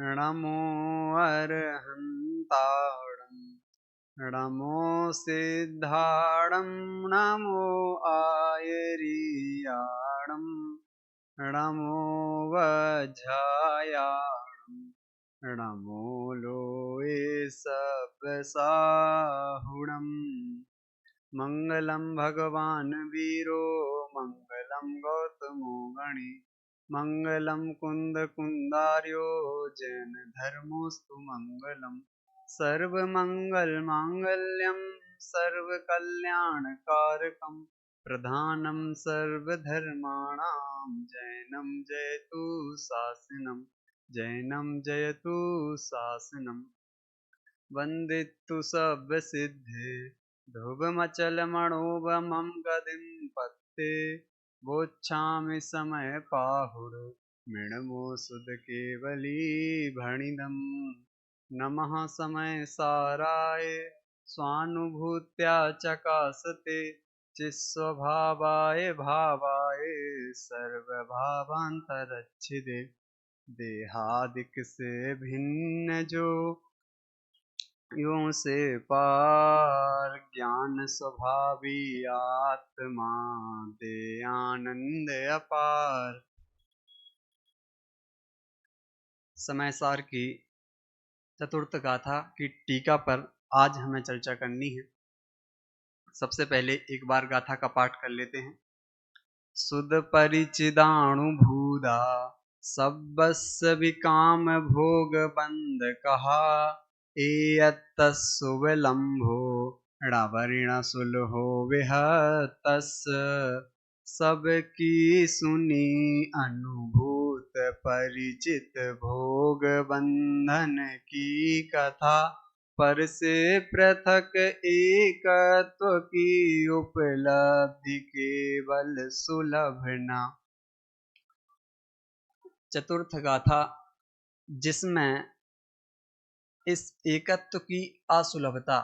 नमो अर्हन्ताणं नमो सिद्धाणं नमो आयर्याणं नमो वज्रायाणं नमो लोये सप्तसाहुणम् मंगलम भगवान वीरो मंगलम गौतमो गणि मंगलम कुंद कुंदार्यो जैन धर्मोस्तु मंगलम सर्व मंगल मांगल्यम सर्व कल्याण कारकम प्रधानम सर्वधर्माणां जैनम जयतु शासनम जैनम जयतु शासनम वंदितु सब सिद्धे ध्रुवमचलमणोभमं गदिं पत्ते वोच्छामि समय पाहुर मृणमो सुदकेवली भणिदम् नमः समय साराय स्वानुभूत्या चकासते चिस्वभावाय भावाय सर्वभावान्तरच्छिदे देहादिक से भिन्न जो यों से पार ज्ञान स्वभावी आत्मा दे आनंद अपार। समयसार की चतुर्थ गाथा की टीका पर आज हमें चर्चा करनी है। सबसे पहले एक बार गाथा का पाठ कर लेते हैं। सुध परिचिदाणुभूदा सब्बस्य विकाम भोग बंद कहा एयत्तस्सु विलम्भो णवरिणसुलहो विहतस्य सबकी सुनी अनुभूत परिचित भोग बंधन की कथा पर से पृथक एकत्व की उपलब्धि केवल सुलभ न। चतुर्थ गाथा जिसमें इस एकत्व की असुलभता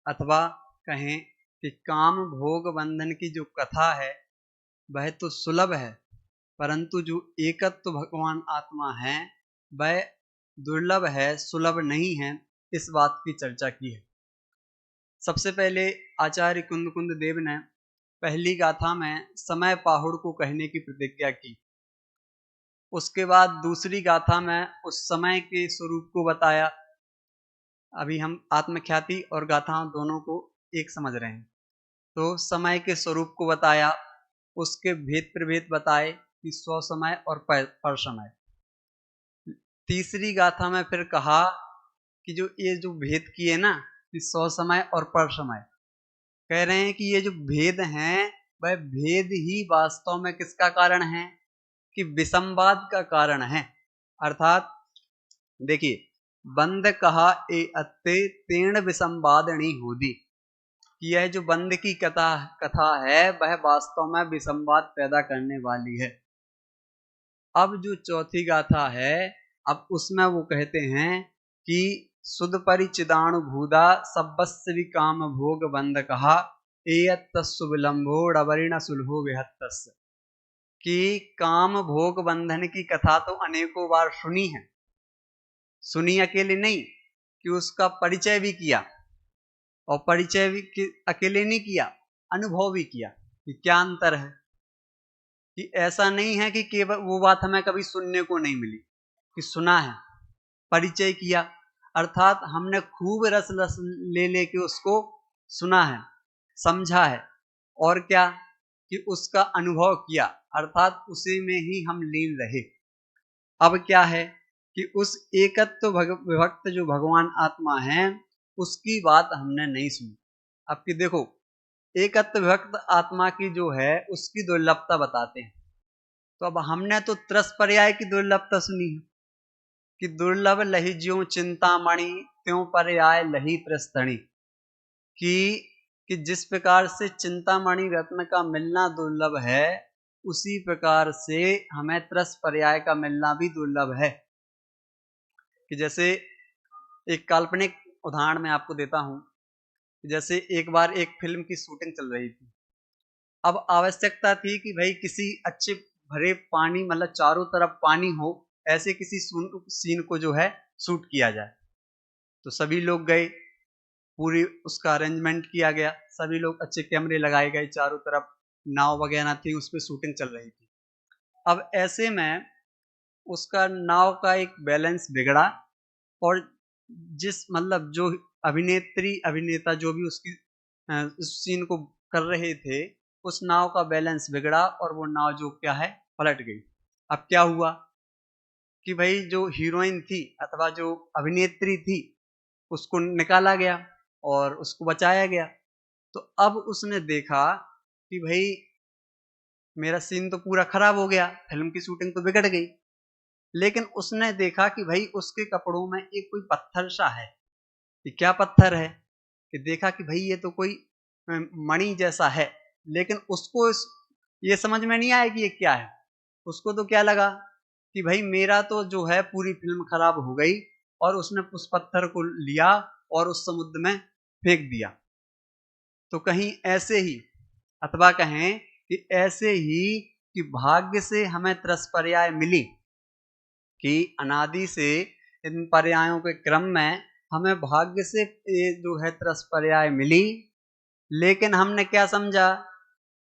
अथवा कहें कि काम भोग बंधन की जो कथा है वह तो सुलभ है, परंतु जो एकत्व भगवान आत्मा है वह दुर्लभ है, सुलभ नहीं है। इस बात की चर्चा की है। सबसे पहले आचार्य कुंद देव ने पहली गाथा में समय पाहुड़ को कहने की प्रतिज्ञा की। उसके बाद दूसरी गाथा में उस समय के स्वरूप को बताया। अभी हम आत्मख्याति और गाथा दोनों को एक समझ रहे हैं। तो समय के स्वरूप को बताया, उसके भेद प्रभेद बताए कि स्व समय और पर समय। तीसरी गाथा में फिर कहा कि ये जो भेद किए ना कि स्व समय और पर समय, कह रहे हैं कि ये जो भेद हैं वह भेद ही वास्तव में किसका कारण है कि विसंवाद का कारण है। अर्थात देखिए, बंद कहा ए अत्ते तीर्ण विसंवादनी होदी, कि यह जो बंद की कथा है वह वास्तव में विसंवाद पैदा करने वाली है। अब जो चौथी गाथा है, अब उसमें वो कहते हैं कि सुध परिचिदाणु भूदा सब्बस्य विकाम भोग बंद कहा एयत्तस्सु विलंभो णवरिण सुलहो विहत्तस्य, कि काम भोग बंधन की कथा तो अनेकों बार सुनी है, सुनी अकेले नहीं कि उसका परिचय भी किया, और परिचय भी अकेले नहीं किया, अनुभव भी किया कि क्या अंतर है। कि ऐसा नहीं है कि केवल वो बात हमें कभी सुनने को नहीं मिली, कि सुना है, परिचय किया, अर्थात हमने खूब रस ले के उसको सुना है, समझा है, और क्या कि उसका अनुभव किया, अर्थात उसी में ही हम लीन रहे। अब क्या है कि उस एकत्व विभक्त जो भगवान आत्मा है उसकी बात हमने नहीं सुनी। अब कि देखो, एकत्व विभक्त आत्मा की जो है उसकी दुर्लभता बताते हैं। तो अब हमने तो त्रस पर्याय की दुर्लभता सुनी है कि दुर्लभ लही ज्यों चिंतामणि त्यों पर्याय लही त्रस्तणी, कि जिस प्रकार से चिंतामणि रत्न का मिलना दुर्लभ है उसी प्रकार से हमें त्रस पर्याय का मिलना भी दुर्लभ है। कि जैसे एक काल्पनिक उदाहरण मैं आपको देता हूं। जैसे एक बार एक फिल्म की शूटिंग चल रही थी। अब आवश्यकता थी कि भाई किसी अच्छे भरे पानी, मतलब चारों तरफ पानी हो ऐसे किसी सीन को जो है शूट किया जाए। तो सभी लोग गए, पूरी उसका अरेंजमेंट किया गया, सभी लोग अच्छे कैमरे लगाए गए, चारों तरफ नाव वगैरह थी, उस पर शूटिंग चल रही थी। अब ऐसे में उसका नाव का एक बैलेंस बिगड़ा और जिस मतलब जो अभिनेत्री अभिनेता जो भी उसकी उस सीन को कर रहे थे, उस नाव का बैलेंस बिगड़ा और वो नाव जो क्या है पलट गई। अब क्या हुआ कि भाई जो हीरोइन थी अथवा जो अभिनेत्री थी उसको निकाला गया और उसको बचाया गया। तो अब उसने देखा कि भाई मेरा सीन तो पूरा खराब हो गया, फिल्म की शूटिंग तो बिगड़ गई। लेकिन उसने देखा कि भाई उसके कपड़ों में एक कोई पत्थर सा है। कि क्या पत्थर है? कि देखा कि भाई ये तो कोई मणि जैसा है, लेकिन उसको ये समझ में नहीं आया कि ये क्या है। उसको तो क्या लगा कि भाई मेरा तो जो है पूरी फिल्म खराब हो गई, और उसने उस पत्थर को लिया और उस समुद्र में फेंक दिया। तो कहीं ऐसे ही, अथवा कहें कि ऐसे ही कि भाग्य से हमें त्रस्पर्याय मिली, कि अनादि से इन पर्यायों के क्रम में हमें भाग्य से ये जो है त्रस्पर्याय मिली। लेकिन हमने क्या समझा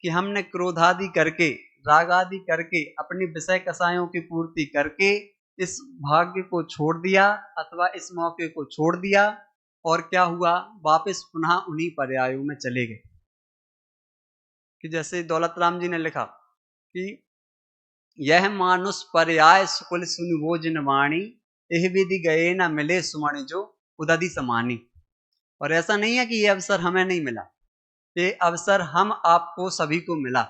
कि हमने क्रोधादि करके, रागादि करके, अपनी विषय कसायों की पूर्ति करके इस भाग्य को छोड़ दिया अथवा इस मौके को छोड़ दिया, और क्या हुआ, वापस पुनः उन्हीं पर्यायों में चले गए। कि जैसे दौलत राम जी ने लिखा कि यह मानुष पर्याय सुकुल सुन वो जिन वाणी, एह विधि गए न मिले सुमणि जो उदधि समानी। और ऐसा नहीं है कि ये अवसर हमें नहीं मिला, ये अवसर हम आपको सभी को मिला।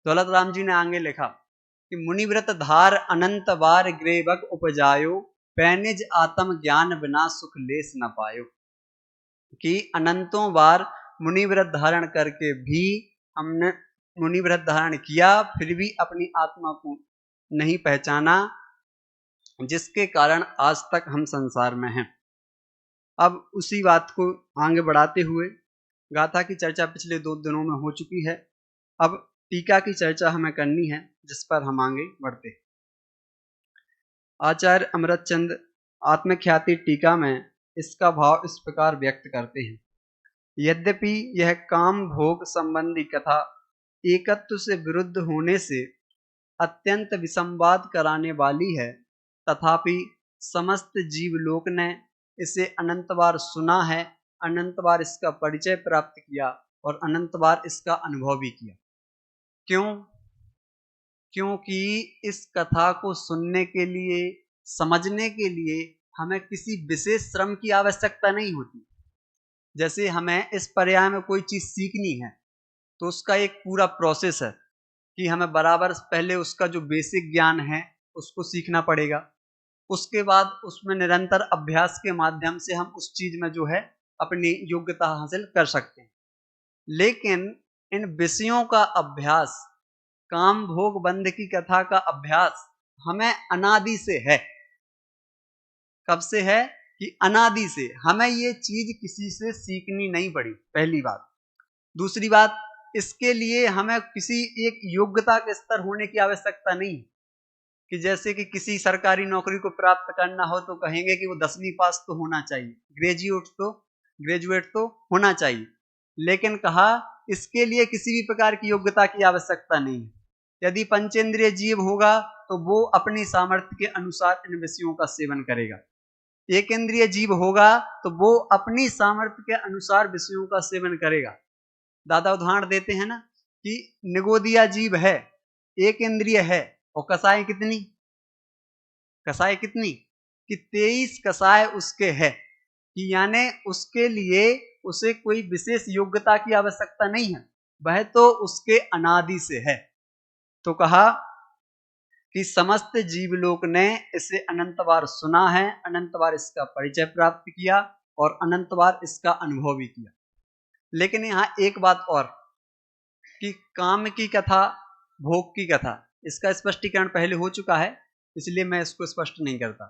दौलत राम जी ने आगे लिखा कि मुनिव्रत धार अनंत बार ग्रेवक उपजायो, पैनिज आत्म ज्ञान बिना सुख लेस न पायो। कि अनंतों बार मुनिव्रत धारण करके भी हमने मुनिव्रत धारण किया, फिर भी अपनी आत्मा को नहीं पहचाना, जिसके कारण आज तक हम संसार में हैं। अब उसी बात को आगे बढ़ाते हुए गाथा की चर्चा पिछले 2 दिनों में हो चुकी है। अब टीका की चर्चा हमें करनी है, जिस पर हम आगे बढ़ते हैं। आचार्य अमृतचंद आत्मख्याति टीका में इसका भाव इस प्रकार व्यक्त करते हैं। यद्यपि यह काम भोग संबंधी कथा एकत्व से विरुद्ध होने से अत्यंत विसंवाद कराने वाली है, तथापि समस्त जीवलोक ने इसे अनंत बार सुना है, अनंत बार इसका परिचय प्राप्त किया और अनंत बार इसका अनुभव भी किया। क्यों? क्योंकि इस कथा को सुनने के लिए, समझने के लिए हमें किसी विशेष श्रम की आवश्यकता नहीं होती। जैसे हमें इस पर्याय में कोई चीज सीखनी है तो उसका एक पूरा प्रोसेस है कि हमें बराबर पहले उसका जो बेसिक ज्ञान है उसको सीखना पड़ेगा, उसके बाद उसमें निरंतर अभ्यास के माध्यम से हम उस चीज में जो है अपनी योग्यता हासिल कर सकते हैं। लेकिन इन विषयों का अभ्यास, काम भोग बंध की कथा का अभ्यास हमें अनादि से है। कब से है? कि अनादि से। हमें ये चीज किसी से सीखनी नहीं पड़ी, पहली बात। दूसरी बात, इसके लिए हमें किसी एक योग्यता के स्तर होने की आवश्यकता नहीं। कि जैसे कि किसी सरकारी नौकरी को प्राप्त करना हो तो कहेंगे कि वो 10वीं पास तो होना चाहिए, ग्रेजुएट तो होना चाहिए। लेकिन कहा इसके लिए किसी भी प्रकार की योग्यता की आवश्यकता नहीं है। यदि पंचेंद्रिय जीव होगा तो वो अपनी सामर्थ्य के अनुसार इन विषयों का सेवन करेगा। एक इंद्रिय जीव होगा तो वो अपनी सामर्थ्य के अनुसार विषयों का सेवन करेगा। दादा उदाहरण देते हैं ना कि निगोदिया जीव है, एक इंद्रिय है, और कसाई कितनी? कसाई कितनी? कि 23 कसाय उसके है। कि यानी उसके लिए उसे कोई विशेष योग्यता की आवश्यकता नहीं है, वह तो उसके अनादि से है। तो कहा कि समस्त जीवलोक ने इसे अनंत बार सुना है, अनंत बार इसका परिचय प्राप्त किया और अनंत बार इसका अनुभव भी किया। लेकिन यहाँ एक बात और, कि काम की कथा, भोग की कथा, इसका स्पष्टीकरण पहले हो चुका है, इसलिए मैं इसको स्पष्ट नहीं करता।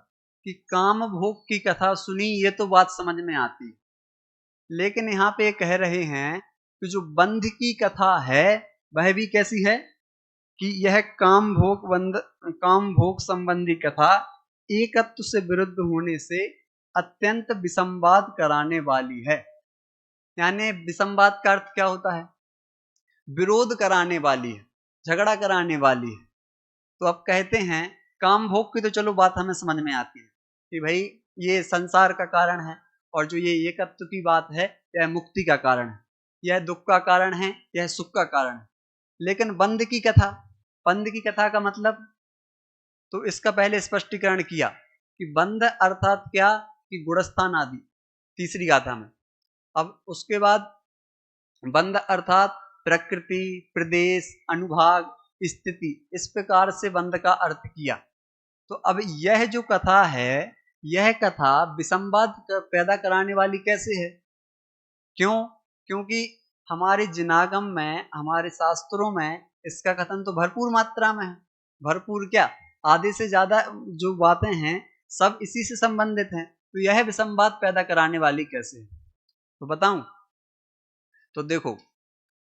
कि काम भोग की कथा सुनी, ये तो बात समझ में आती है। लेकिन यहाँ पे कह रहे हैं कि जो बंध की कथा है वह भी कैसी है? कि यह काम भोग संबंधी कथा एकत्व से विरुद्ध होने से अत्यंत विसंवाद कराने वाली है। यानी विसंवाद का अर्थ क्या होता है? विरोध कराने वाली है, झगड़ा कराने वाली है। तो अब कहते हैं काम भोग की तो चलो बात हमें समझ में आती है कि भाई ये संसार का कारण है, और जो ये एकत्व की बात है यह मुक्ति का कारण है, यह दुख का कारण है, यह सुख का कारण है। लेकिन बंध की कथा का मतलब, तो इसका पहले स्पष्टीकरण किया कि बंध अर्थात क्या, कि गुणस्थान आदि, तीसरी गाथा में। अब उसके बाद बंध अर्थात प्रकृति, प्रदेश, अनुभाग, स्थिति, इस प्रकार से बंध का अर्थ किया। तो अब यह जो कथा है, यह कथा विसंवाद पैदा कराने वाली कैसे है? क्यों? क्योंकि हमारे जिनागम में, हमारे शास्त्रों में इसका कथन तो भरपूर मात्रा में है। भरपूर क्या, आधे से ज्यादा जो बातें हैं सब इसी से संबंधित हैं। तो यह विसंवाद पैदा कराने वाली कैसे है? तो बताऊं? तो देखो,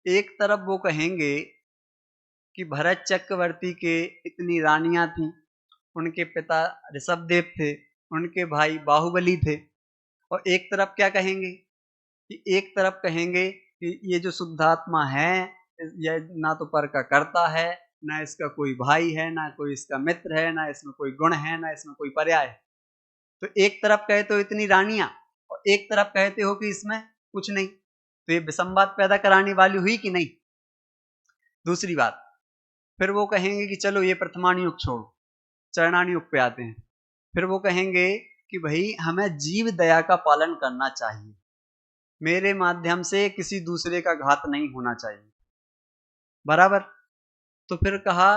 एक तरफ वो कहेंगे कि भरत चक्रवर्ती के इतनी रानियां थीं, उनके पिता ऋषभदेव थे, उनके भाई बाहुबली थे। और एक तरफ क्या कहेंगे कि एक तरफ कहेंगे कि ये जो शुद्धात्मा है, यह ना तो पर का करता है, ना इसका कोई भाई है, ना कोई इसका मित्र है, ना इसमें कोई गुण है, ना इसमें कोई पर्याय है। तो एक तरफ कहते हो इतनी रानियां, और एक तरफ कहते हो कि इसमें कुछ नहीं। तो ये विसंवाद पैदा कराने वाली हुई कि नहीं? दूसरी बात, फिर वो कहेंगे कि चलो ये प्रथमानी युग छोड़ो, चरणानी युग पे आते हैं। फिर वो कहेंगे कि भाई हमें जीव दया का पालन करना चाहिए, मेरे माध्यम से किसी दूसरे का घात नहीं होना चाहिए, बराबर। तो फिर कहा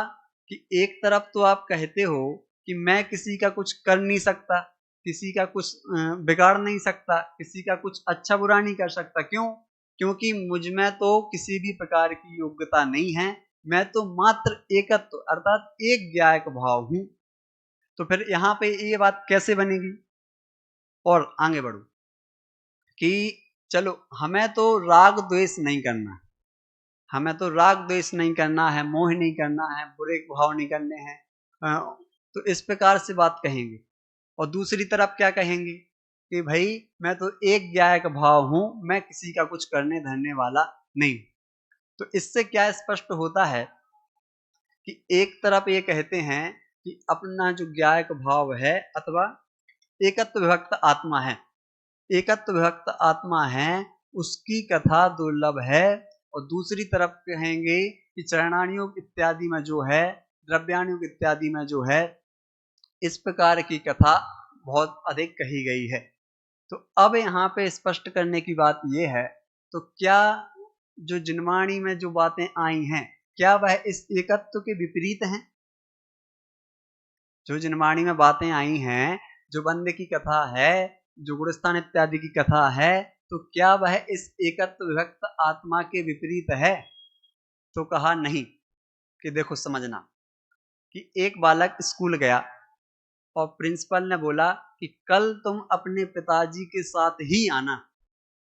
कि एक तरफ तो आप कहते हो कि मैं किसी का कुछ कर नहीं सकता, किसी का कुछ बिगाड़ नहीं सकता, किसी का कुछ अच्छा बुरा नहीं कर सकता। क्यों? क्योंकि मुझ में तो किसी भी प्रकार की योग्यता नहीं है, मैं तो मात्र एकत्व अर्थात एक ज्ञायक भाव हूं। तो फिर यहां पे ये बात कैसे बनेगी? और आगे बढ़ो कि चलो हमें तो राग द्वेष नहीं करना है, हमें तो राग द्वेष नहीं करना है, मोह नहीं करना है, बुरे भाव नहीं करने हैं। तो इस प्रकार से बात कहेंगे। और दूसरी तरफ क्या कहेंगे कि भाई मैं तो एक ज्ञायक भाव हूं, मैं किसी का कुछ करने धरने वाला नहीं। तो इससे क्या स्पष्ट होता है कि एक तरफ ये कहते हैं कि अपना जो ज्ञायक भाव है अथवा एकत्व विभक्त आत्मा है, एकत्व विभक्त आत्मा है, उसकी कथा दुर्लभ है। और दूसरी तरफ कहेंगे कि चरणानियोग इत्यादि में जो है, द्रव्यानुयोग इत्यादि में जो है, इस प्रकार की कथा बहुत अधिक कही गई है। तो अब यहाँ पे स्पष्ट करने की बात यह है, तो क्या जो जिनवाणी में जो बातें आई हैं, क्या वह इस एकत्व के विपरीत हैं? जो जिनवाणी में बातें आई हैं, जो बंद की कथा है, जो गुणस्थान इत्यादि की कथा है, तो क्या वह इस एकत्व विभक्त आत्मा के विपरीत है? तो कहा नहीं। कि देखो समझना कि एक बालक स्कूल गया और प्रिंसिपल ने बोला कि कल तुम अपने पिताजी के साथ ही आना।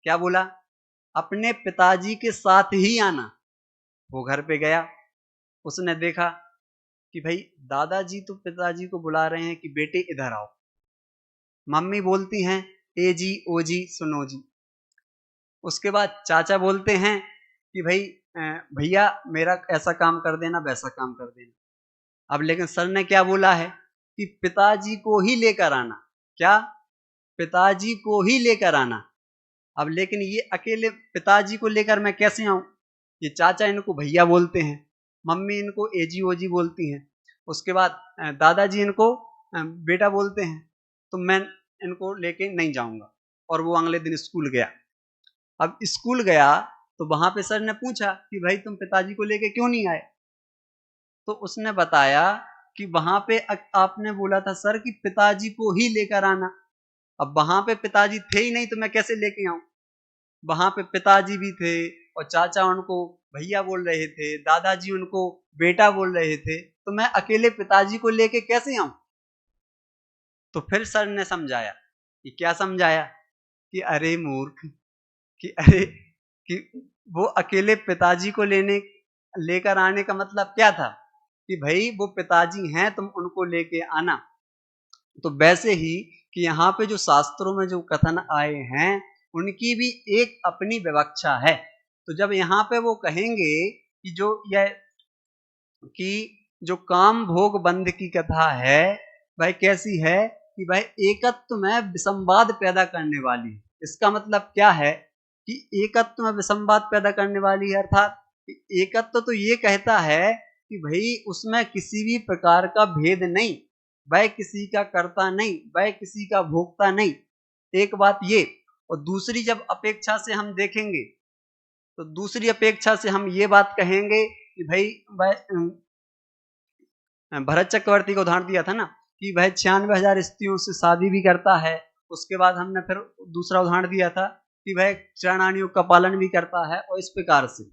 क्या बोला? अपने पिताजी के साथ ही आना। वो घर पे गया, उसने देखा कि भाई दादाजी तो पिताजी को बुला रहे हैं कि बेटे इधर आओ। मम्मी बोलती हैं ए जी ओ जी सुनो जी। उसके बाद चाचा बोलते हैं कि भाई भैया मेरा ऐसा काम कर देना, वैसा काम कर देना। अब लेकिन सर ने क्या बोला है कि पिताजी को ही लेकर आना। क्या? पिताजी को ही लेकर आना। अब लेकिन ये अकेले पिताजी को लेकर मैं कैसे आऊं? ये चाचा इनको भैया बोलते हैं, मम्मी इनको एजी ओजी बोलती हैं, उसके बाद दादाजी इनको बेटा बोलते हैं। तो मैं इनको लेके नहीं जाऊंगा। और वो अगले दिन स्कूल गया। अब स्कूल गया तो वहां पे सर ने पूछा कि भाई तुम पिताजी को लेके क्यों नहीं आए? तो उसने बताया कि वहां पे आपने बोला था सर कि पिताजी को ही लेकर आना। अब वहां पे पिताजी थे ही नहीं तो मैं कैसे लेके आऊं? वहां पे पिताजी भी थे और चाचा उनको भैया बोल रहे थे, दादाजी उनको बेटा बोल रहे थे, तो मैं अकेले पिताजी को लेके कैसे आऊं? तो फिर सर ने समझाया। कि क्या समझाया? कि अरे मूर्ख, कि अरे कि वो अकेले पिताजी को लेकर आने का मतलब क्या था? कि भाई वो पिताजी हैं, तुम उनको लेके आना। तो वैसे ही कि यहाँ पे जो शास्त्रों में जो कथन आए हैं उनकी भी एक अपनी विवक्षा है। तो जब यहाँ पे वो कहेंगे कि जो यह कि जो काम भोग बंध की कथा है भाई कैसी है कि भाई एकत्व में विसंवाद पैदा करने वाली है। इसका मतलब क्या है कि एकत्व में विसंवाद पैदा करने वाली है, अर्थात एकत्व तो ये कहता है कि भाई उसमें किसी भी प्रकार का भेद नहीं, वह किसी का कर्ता नहीं, वह किसी का भोक्ता नहीं। एक बात ये, और दूसरी जब अपेक्षा से हम देखेंगे तो दूसरी अपेक्षा से हम ये बात कहेंगे कि भाई वह भरत चक्रवर्ती का उदाहरण दिया था ना कि वह 96,000 स्त्रियों से शादी भी करता है। उसके बाद हमने फिर दूसरा उदाहरण दिया था कि वह चरणानियों का पालन भी करता है, और इस प्रकार से।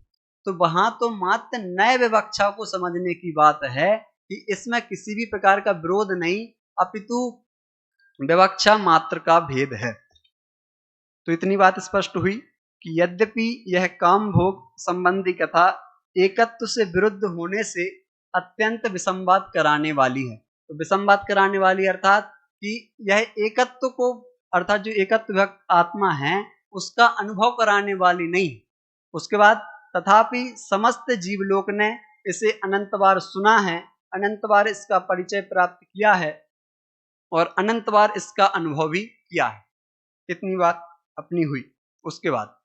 तो वहां तो मात्र नए विवक्षा को समझने की बात है कि इसमें किसी भी प्रकार का विरोध नहीं, अपितु विवक्षा मात्र का भेद है। तो इतनी बात स्पष्ट हुई कि यद्यपि यह काम भोग संबंधी कथा एकत्व से विरुद्ध होने से अत्यंत विसंवाद कराने वाली है। तो विसंवाद कराने वाली अर्थात कि यह एकत्व को, अर्थात जो एकत्व आत्मा है उसका अनुभव कराने वाली नहीं। उसके बाद तथापि समस्त जीवलोक ने इसे अनंत बार सुना है, अनंत बार इसका परिचय प्राप्त किया है और अनंत बार इसका अनुभव भी किया है। इतनी बात अपनी हुई। उसके बाद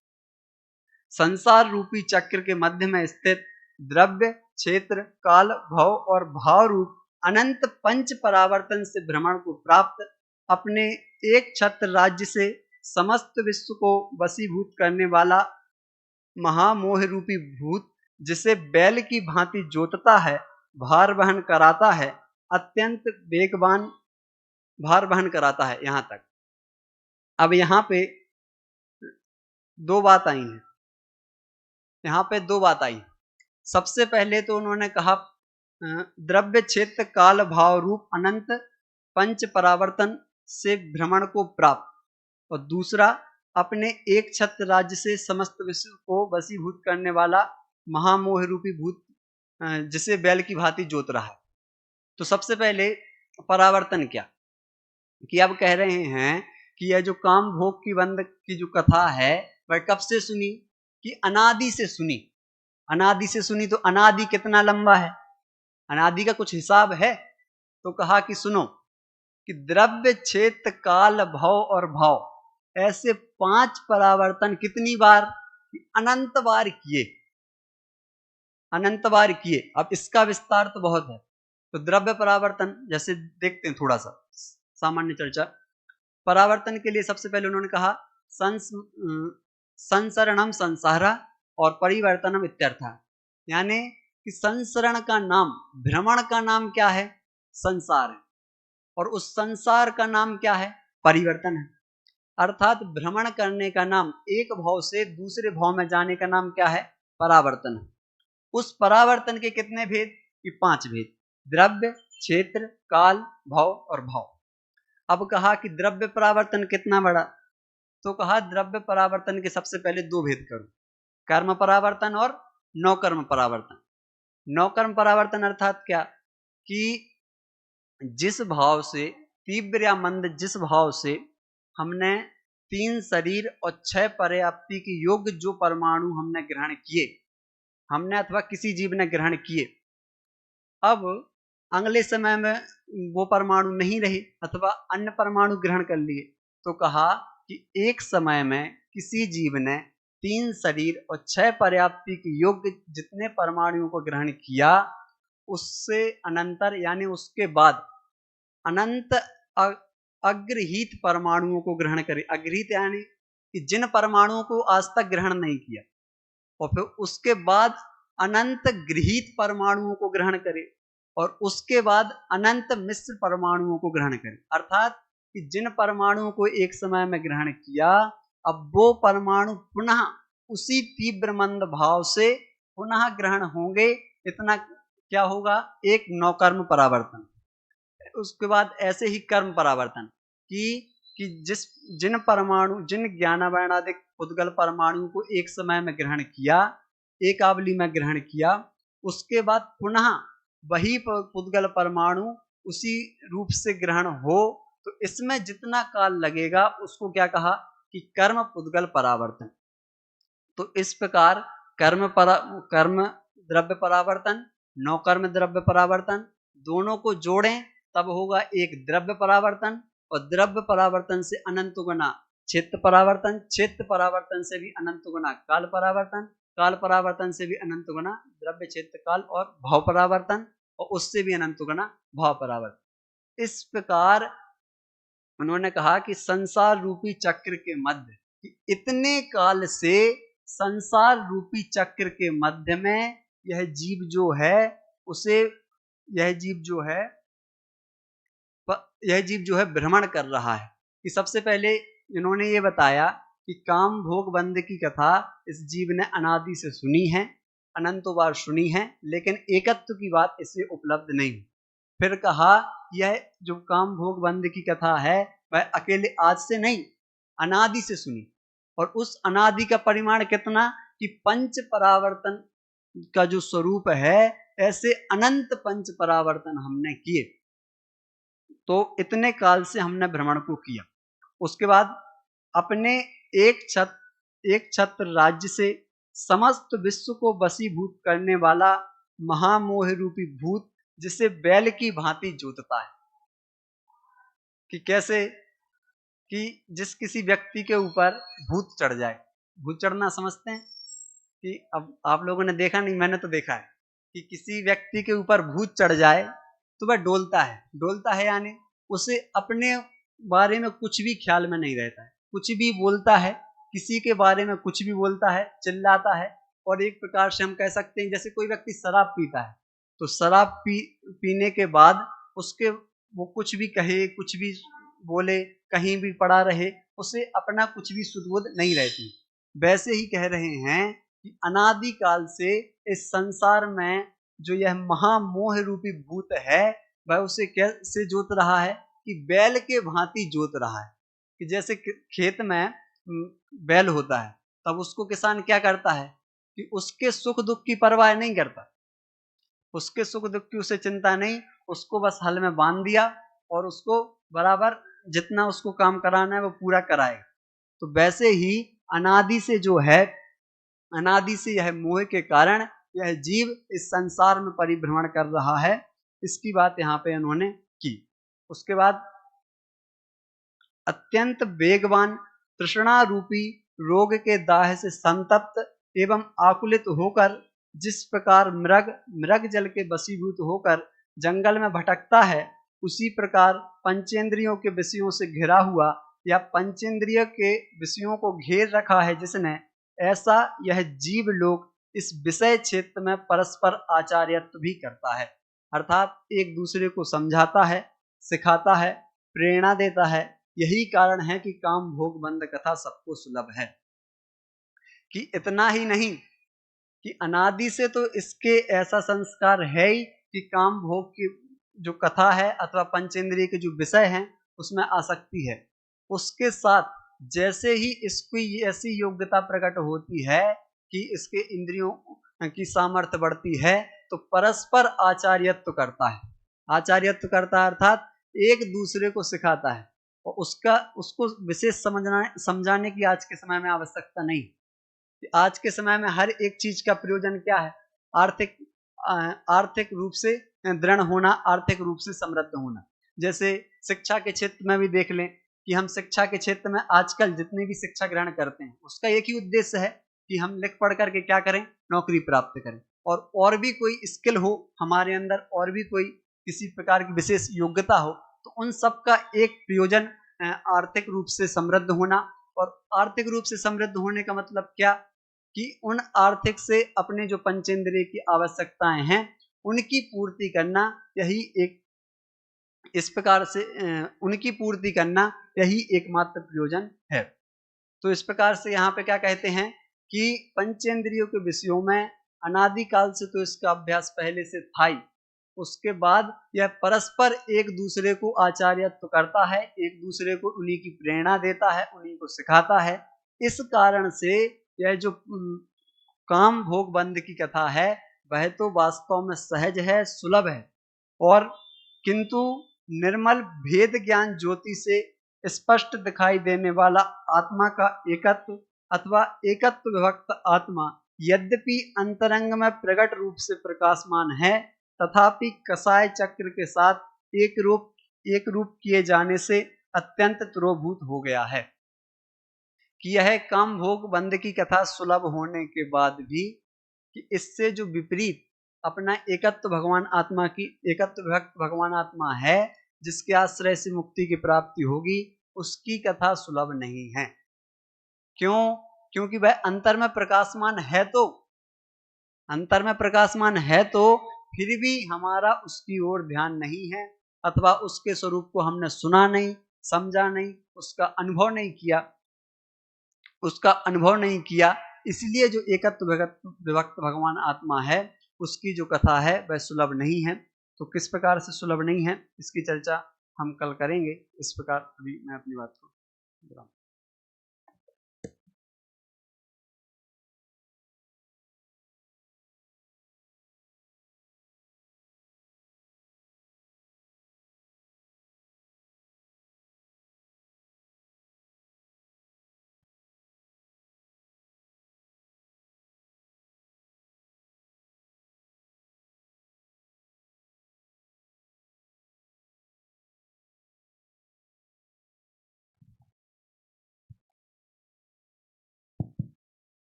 संसार रूपी चक्र के मध्य में स्थित द्रव्य, क्षेत्र, काल, भव और भाव रूप अनंत पंच परावर्तन से भ्रमण को प्राप्त अपने एक छत्र राज्य से समस्त विश्व को वशीभूत करने वाला महामोह रूपी भूत, जिसे बैल की भांति जोतता है, भार वहन कराता है, अत्यंत वेगवान भार वहन कराता है। यहां तक। अब यहाँ पे दो बात आई है, यहाँ पे दो बात आई। सबसे पहले तो उन्होंने कहा द्रव्य, क्षेत्र, काल, भाव रूप अनंत पंच परावर्तन से भ्रमण को प्राप्त, और दूसरा अपने एक छत्र राज्य से समस्त विश्व को वशीभूत करने वाला महामोह रूपी भूत, जिसे बैल की भांति जोत रहा है। तो सबसे पहले परावर्तन क्या कि अब कह रहे हैं कि यह जो काम भोग की बंध की जो कथा है वह कब से सुनी कि अनादि से सुनी। अनादि से सुनी तो अनादि कितना लंबा है, अनादि का कुछ हिसाब है। तो कहा कि सुनो कि द्रव्य, क्षेत्र, काल, भव और भाव ऐसे 5 परावर्तन कितनी बार, अनंत बार किए, अनंत बार किए। अब इसका विस्तार तो बहुत है। तो द्रव्य परावर्तन जैसे देखते हैं थोड़ा सा सामान्य चर्चा। परावर्तन के लिए सबसे पहले उन्होंने कहा संसरणम संसारा और परिवर्तनम इत्यर्था, यानी कि संसरण का नाम, भ्रमण का नाम क्या है, संसार है, और उस संसार का नाम क्या है, परिवर्तन है। अर्थात भ्रमण करने का नाम, एक भाव से दूसरे भाव में जाने का नाम क्या है, परावर्तन है। उस परावर्तन के कितने भेद कि 5 भेद, द्रव्य, क्षेत्र, काल, भव और भाव। अब कहा कि द्रव्य परावर्तन कितना बड़ा, तो कहा द्रव्य परावर्तन के सबसे पहले 2 भेद करो, कर्म परावर्तन और नौकर्म परावर्तन। नौकर्म परावर्तन अर्थात क्या कि जिस भाव से, तीव्र या मंद जिस भाव से हमने 3 शरीर और 6 पर्याप्ति के योग्य जो परमाणु हमने ग्रहण किए, हमने अथवा किसी जीव ने ग्रहण किए, अब अगले समय में वो परमाणु नहीं रहे अथवा अन्य परमाणु ग्रहण कर लिए, तो कहा कि एक समय में किसी जीव ने 3 शरीर और 6 पर्याप्ति के योग्य जितने परमाणुओं को ग्रहण किया, उससे अनंतर यानी उसके बाद अनंत अग्रहीत परमाणुओं को ग्रहण करे। अग्रहीत यानी कि जिन परमाणुओं को आज तक ग्रहण नहीं किया, और फिर उसके बाद अनंत गृहीत परमाणुओं को ग्रहण करे, और उसके बाद अनंत मिश्र परमाणुओं को ग्रहण करे। अर्थात कि जिन परमाणुओं को एक समय में ग्रहण किया, अब वो परमाणु पुनः उसी तीव्र मंद भाव से पुनः ग्रहण होंगे। इतना क्या होगा, एक नौकर्म परावर्तन। उसके बाद ऐसे ही कर्म परावर्तन कि जिन परमाणु, जिन ज्ञानावर्णादिक उद्गल परमाणु को एक समय में ग्रहण किया, एक आवली में ग्रहण किया, उसके बाद पुनः वही पुद्गल परमाणु उसी रूप से ग्रहण हो, तो इसमें जितना काल लगेगा उसको क्या कहा कि कर्म पुद्गल परावर्तन। तो इस प्रकार कर्म द्रव्य परावर्तन, नौकर्म द्रव्य परावर्तन दोनों को जोड़ें तब होगा एक द्रव्य परावर्तन, और द्रव्य परावर्तन से अनंत गुना क्षेत्र परावर्तन, क्षेत्र परावर्तन से भी अनंत गुना काल परावर्तन, काल परावर्तन से भी अनंत गुना द्रव्य क्षेत्र काल और भाव परावर्तन, और उससे भी अनंत गुना भाव परावर्तन। इस प्रकार उन्होंने कहा कि संसार रूपी चक्र के मध्य, इतने काल से संसार रूपी चक्र के मध्य में यह जीव जो है उसे यह जीव जो है भ्रमण कर रहा है। कि सबसे पहले इन्होंने ये बताया कि काम भोग बंध की कथा इस जीव ने अनादि से सुनी है, अनंतों बार सुनी है, लेकिन एकत्व की बात इसे उपलब्ध नहीं। फिर कहा यह जो काम भोग बंध की कथा है वह अकेले आज से नहीं, अनादि से सुनी, और उस अनादि का परिमाण कितना कि पंच परावर्तन का जो स्वरूप है, ऐसे अनंत पंच परावर्तन हमने किए। तो इतने काल से हमने भ्रमण को किया। उसके बाद अपने एक छत्र राज्य से समस्त विश्व को वशीभूत करने वाला महामोह रूपी भूत, जिसे बैल की भांति जोतता है। कि कैसे कि जिस किसी व्यक्ति के ऊपर भूत चढ़ जाए, भूत चढ़ना समझते हैं कि अब आप लोगों ने देखा नहीं, मैंने तो देखा है कि किसी व्यक्ति के ऊपर भूत चढ़ जाए तो वह डोलता है यानी उसे अपने बारे में कुछ भी ख्याल में नहीं रहता है, कुछ भी बोलता है, किसी के बारे में कुछ भी बोलता है, चिल्लाता है। और एक प्रकार से हम कह सकते हैं जैसे कोई व्यक्ति शराब पीता है, तो शराब पीने के बाद उसके वो कुछ भी कहे, कुछ भी बोले, कहीं भी पड़ा रहे, उसे अपना कुछ भी सुध-बुध नहीं रहती। वैसे ही कह रहे हैं कि अनादि काल से इस संसार में जो यह महामोह रूपी भूत है वह उसे कैसे जोत रहा है कि बैल के भांति जोत रहा है। कि जैसे खेत में बैल होता है तब उसको किसान क्या करता है कि उसके सुख दुख की परवाह नहीं करता, उसके सुख दुख की उसे चिंता नहीं, उसको बस हल में बांध दिया और उसको बराबर जितना उसको काम कराना है वो पूरा कराएगा। तो वैसे ही अनादि से जो है, अनादि से यह मोह के कारण यह जीव इस संसार में परिभ्रमण कर रहा है, इसकी बात यहाँ पे उन्होंने की। उसके बाद अत्यंत वेगवान तृष्णा रूपी रोग के दाह से संतप्त एवं आकुलित होकर जिस प्रकार मृग जल के वशीभूत होकर जंगल में भटकता है, उसी प्रकार पंचेंद्रियों के विषयों से घिरा हुआ या पंचेंद्रिय के विषयों को घेर रखा है जिसने, ऐसा यह जीव लोग इस विषय क्षेत्र में परस्पर आचार्यत्व भी करता है। अर्थात एक दूसरे को समझाता है, सिखाता है, प्रेरणा देता है। यही कारण है कि काम भोग बंध कथा सबको सुलभ है। कि इतना ही नहीं कि अनादि से तो इसके ऐसा संस्कार है ही कि काम भोग की जो कथा है अथवा पंचेंद्रिय के जो विषय हैं उसमें आसक्ति है। उसके साथ जैसे ही इसकी ऐसी योग्यता प्रकट होती है कि इसके इंद्रियों की सामर्थ्य बढ़ती है तो परस्पर आचार्यत्व करता है। आचार्यत्व करता अर्थात एक दूसरे को सिखाता है, और उसको विशेष समझाने की आज के समय में आवश्यकता नहीं। आज के समय में हर एक चीज का प्रयोजन क्या है? आर्थिक रूप से दृढ़ होना, आर्थिक रूप से समृद्ध होना। जैसे शिक्षा के क्षेत्र में भी देख लें कि हम शिक्षा के क्षेत्र में आजकल जितनी भी शिक्षा ग्रहण करते हैं उसका एक ही उद्देश्य है कि हम लिख पढ़ करके क्या करें, नौकरी प्राप्त करें, और भी कोई स्किल हो हमारे अंदर, और भी कोई किसी प्रकार की विशेष योग्यता हो, तो उन सब का एक प्रयोजन आर्थिक रूप से समृद्ध होना। और आर्थिक रूप से समृद्ध होने का मतलब क्या कि उन आर्थिक से अपने जो पंचेंद्रिय की आवश्यकताएं हैं उनकी पूर्ति करना, यही एक इस प्रकार से उनकी पूर्ति करना यही एकमात्र प्रयोजन है। तो इस प्रकार से यहाँ पे क्या कहते हैं कि पंचेंद्रियों के विषयों में अनादिकाल से तो इसका अभ्यास पहले से था ही, उसके बाद यह परस्पर एक दूसरे को आचार्यत्व करता है, एक दूसरे को उन्हीं की प्रेरणा देता है, उन्हीं को सिखाता है। इस कारण से यह जो काम भोग बंध की कथा है वह तो वास्तव में सहज है, सुलभ है, और किंतु निर्मल भेद ज्ञान ज्योति से स्पष्ट दिखाई देने वाला आत्मा का एकत्व अथवा एकत्व विभक्त आत्मा यद्यपि अंतरंग में प्रकट रूप से प्रकाशमान है, तथापि कसाय चक्र के साथ एक रूप किए जाने से अत्यंत तिरोभूत हो गया है कि यह काम भोग बंध की कथा सुलभ होने के बाद भी कि इससे जो विपरीत अपना एकत्व भगवान आत्मा की एकत्व विभक्त भगवान आत्मा है, जिसके आश्रय से मुक्ति की प्राप्ति होगी, उसकी कथा सुलभ नहीं है। क्यों? क्योंकि वह अंतर में प्रकाशमान है, तो अंतर में प्रकाशमान है, तो फिर भी हमारा उसकी ओर ध्यान नहीं है, अथवा उसके स्वरूप को हमने सुना नहीं, समझा नहीं, उसका अनुभव नहीं किया। इसलिए जो एकत्व विभक्त भगवान आत्मा है, उसकी जो कथा है वह सुलभ नहीं है। तो किस प्रकार से सुलभ नहीं है, इसकी चर्चा हम कल करेंगे। इस प्रकार अभी मैं अपनी बात को विराम।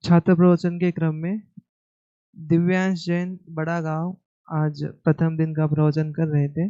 छात्र प्रवचन के क्रम में दिव्यांश जैन बड़ा गांव आज प्रथम दिन का प्रवचन कर रहे थे।